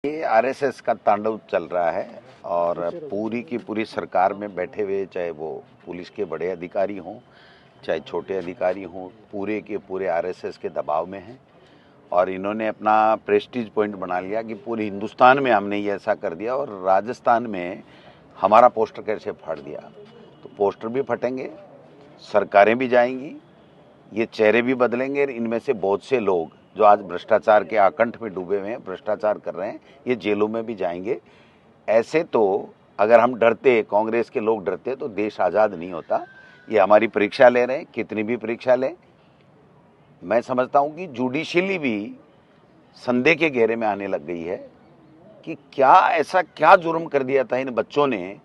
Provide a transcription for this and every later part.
ये आरएसएस का तांडव चल रहा है और पूरी की पूरी सरकार में बैठे हुए, चाहे वो पुलिस के बड़े अधिकारी हों चाहे छोटे अधिकारी हों, पूरे के पूरे आरएसएस के दबाव में हैं। और इन्होंने अपना प्रेस्टीज पॉइंट बना लिया कि पूरे हिंदुस्तान में हमने ये ऐसा कर दिया और राजस्थान में हमारा पोस्टर कैसे फाड़ दिया। तो पोस्टर भी फटेंगे, सरकारें भी जाएंगी, ये चेहरे भी बदलेंगे। इनमें से बहुत से लोग जो आज भ्रष्टाचार के आकंठ में डूबे हुए हैं, भ्रष्टाचार कर रहे हैं, ये जेलों में भी जाएंगे। ऐसे तो अगर हम डरते, कांग्रेस के लोग डरते, तो देश आज़ाद नहीं होता। ये हमारी परीक्षा ले रहे हैं, कितनी भी परीक्षा लें। मैं समझता हूँ कि जुडिशियली भी संदेह के घेरे में आने लग गई है कि क्या ऐसा क्या जुर्म कर दिया था इन बच्चों ने,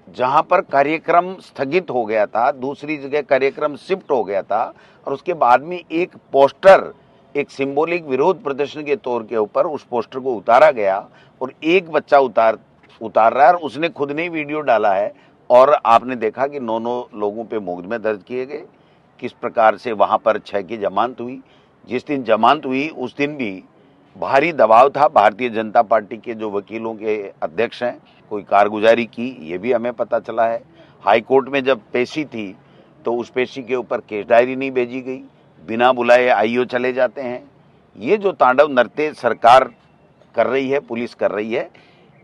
जहां पर कार्यक्रम स्थगित हो गया था, दूसरी जगह कार्यक्रम शिफ्ट हो गया था और उसके बाद में एक पोस्टर, एक सिंबॉलिक विरोध प्रदर्शन के तौर के ऊपर उस पोस्टर को उतारा गया और एक बच्चा उतार रहा है और उसने खुद ने वीडियो डाला है। और आपने देखा कि 9 लोगों पे मुकदमे दर्ज किए गए, किस प्रकार से वहां पर 6 की जमानत हुई। जिस दिन जमानत हुई उस दिन भी भारी दबाव था भारतीय जनता पार्टी के जो वकीलों के अध्यक्ष हैं, कोई कारगुजारी की, ये भी हमें पता चला है। हाई कोर्ट में जब पेशी थी तो उस पेशी के ऊपर केस डायरी नहीं भेजी गई, बिना बुलाए आईओ चले जाते हैं। ये जो तांडव नृत्य सरकार कर रही है, पुलिस कर रही है,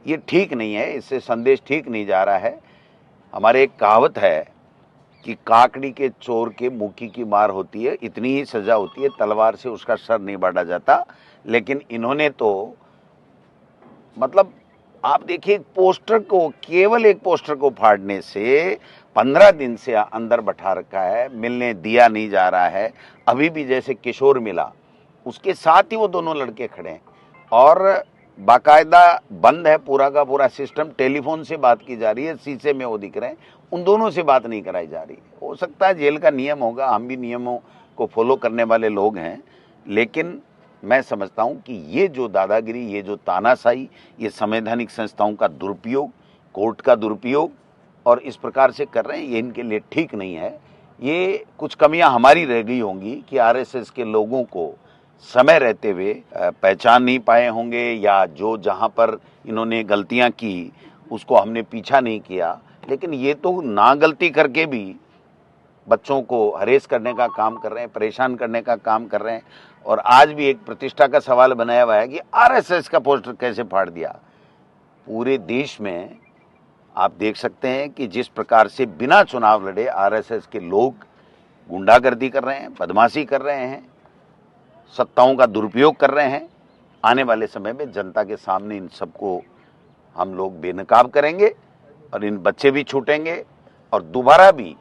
ये ठीक नहीं है, इससे संदेश ठीक नहीं जा रहा है। हमारे एक कहावत है कि काकड़ी के चोर के मुक्की की मार होती है, इतनी ही सजा होती है, तलवार से उसका सर नहीं बांटा जाता। लेकिन इन्होंने तो मतलब आप देखिए, पोस्टर को, केवल एक पोस्टर को फाड़ने से 15 दिन से अंदर बैठा रखा है, मिलने दिया नहीं जा रहा है। अभी भी जैसे किशोर मिला, उसके साथ ही वो दोनों लड़के खड़े हैं और बाकायदा बंद है पूरा का पूरा सिस्टम। टेलीफोन से बात की जा रही है, शीशे में वो दिख रहे हैं, उन दोनों से बात नहीं कराई जा रही है। हो सकता है जेल का नियम होगा, हम भी नियमों को फॉलो करने वाले लोग हैं, लेकिन मैं समझता हूं कि ये जो दादागिरी, ये जो तानाशाही, ये संवैधानिक संस्थाओं का दुरुपयोग, कोर्ट का दुरुपयोग और इस प्रकार से कर रहे हैं, ये इनके लिए ठीक नहीं है। ये कुछ कमियां हमारी रह गई होंगी कि आरएसएस के लोगों को समय रहते हुए पहचान नहीं पाए होंगे, या जो जहां पर इन्होंने गलतियां की उसको हमने पीछा नहीं किया। लेकिन ये तो ना गलती करके भी बच्चों को हरेस करने का काम कर रहे हैं, परेशान करने का काम कर रहे हैं। और आज भी एक प्रतिष्ठा का सवाल बनाया हुआ है कि आरएसएस का पोस्टर कैसे फाड़ दिया। पूरे देश में आप देख सकते हैं कि जिस प्रकार से बिना चुनाव लड़े आरएसएस के लोग गुंडागर्दी कर रहे हैं, बदमाशी कर रहे हैं, सत्ताओं का दुरुपयोग कर रहे हैं। आने वाले समय में जनता के सामने इन सबको हम लोग बेनकाब करेंगे और इन बच्चे भी छूटेंगे। और दोबारा भी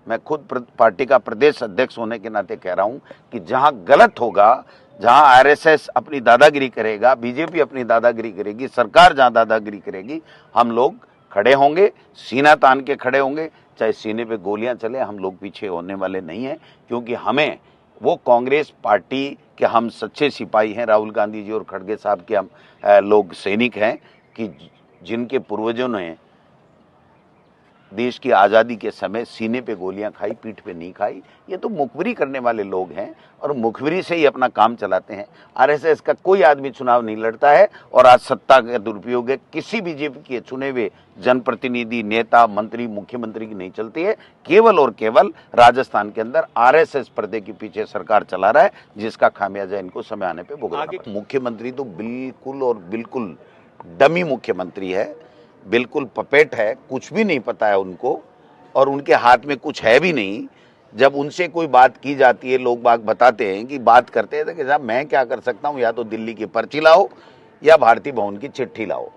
मैं खुद पार्टी का प्रदेश अध्यक्ष होने के नाते कह रहा हूं कि जहां गलत होगा, जहां आरएसएस अपनी दादागिरी करेगा, बीजेपी अपनी दादागिरी करेगी, सरकार जहां दादागिरी करेगी, हम लोग खड़े होंगे, सीना तान के खड़े होंगे। चाहे सीने पे गोलियां चले, हम लोग पीछे होने वाले नहीं हैं, क्योंकि हमें वो कांग्रेस पार्टी के हम सच्चे सिपाही हैं, राहुल गांधी जी और खड़गे साहब के हम लोग सैनिक हैं कि जिनके पूर्वजों ने देश की आज़ादी के समय सीने पे गोलियां खाई, पीठ पे नहीं खाई। ये तो मुखबिरी करने वाले लोग हैं और मुखबिरी से ही अपना काम चलाते हैं। आरएसएस का कोई आदमी चुनाव नहीं लड़ता है और आज सत्ता का दुरुपयोग है। किसी बीजेपी के चुने हुए जनप्रतिनिधि, नेता, मंत्री, मुख्यमंत्री की नहीं चलती है। केवल और केवल राजस्थान के अंदर आरएसएस पर्दे के पीछे सरकार चला रहा है, जिसका खामियाजा इनको समय आने पर भुगतना पड़ेगा। मुख्यमंत्री तो बिल्कुल और बिल्कुल डमी मुख्यमंत्री है, बिल्कुल पपेट है, कुछ भी नहीं पता है उनको और उनके हाथ में कुछ है भी नहीं। जब उनसे कोई बात की जाती है, लोग बाग बताते हैं कि बात करते हैं कि साहब मैं क्या कर सकता हूं, या तो दिल्ली की पर्ची लाओ या भारतीय भवन की चिट्ठी लाओ।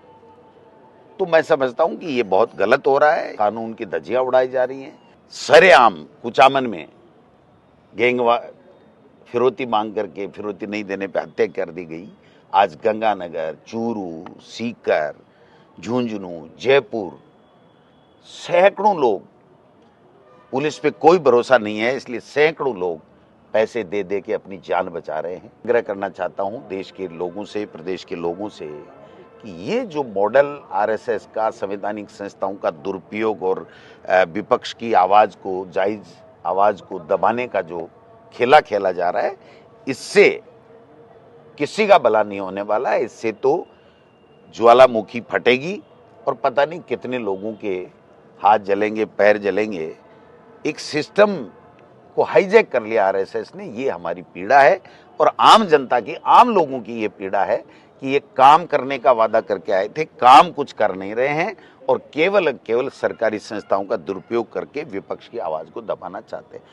तो मैं समझता हूं कि ये बहुत गलत हो रहा है, कानून की धज्जियां उड़ाई जा रही हैं। सरेआम कुचामन में गैंगवा फिरौती मांग करके फिरौती नहीं देने पर हत्या कर दी गई। आज गंगानगर, चूरू, सीकर, झुंझुनू, जयपुर, सैकड़ों लोग, पुलिस पे कोई भरोसा नहीं है, इसलिए सैकड़ों लोग पैसे दे दे के अपनी जान बचा रहे हैं। आग्रह करना चाहता हूं देश के लोगों से, प्रदेश के लोगों से कि ये जो मॉडल आरएसएस का संवैधानिक संस्थाओं का दुरुपयोग और विपक्ष की आवाज को, जायज आवाज को दबाने का जो खेला खेला जा रहा है, इससे किसी का भला नहीं होने वाला है। इससे तो ज्वालामुखी फटेगी और पता नहीं कितने लोगों के हाथ जलेंगे, पैर जलेंगे। एक सिस्टम को हाईजैक कर लिया आरएसएस ने, ये हमारी पीड़ा है और आम जनता की, आम लोगों की ये पीड़ा है कि ये काम करने का वादा करके आए थे, काम कुछ कर नहीं रहे हैं और केवल सरकारी संस्थाओं का दुरुपयोग करके विपक्ष की आवाज को दबाना चाहते हैं।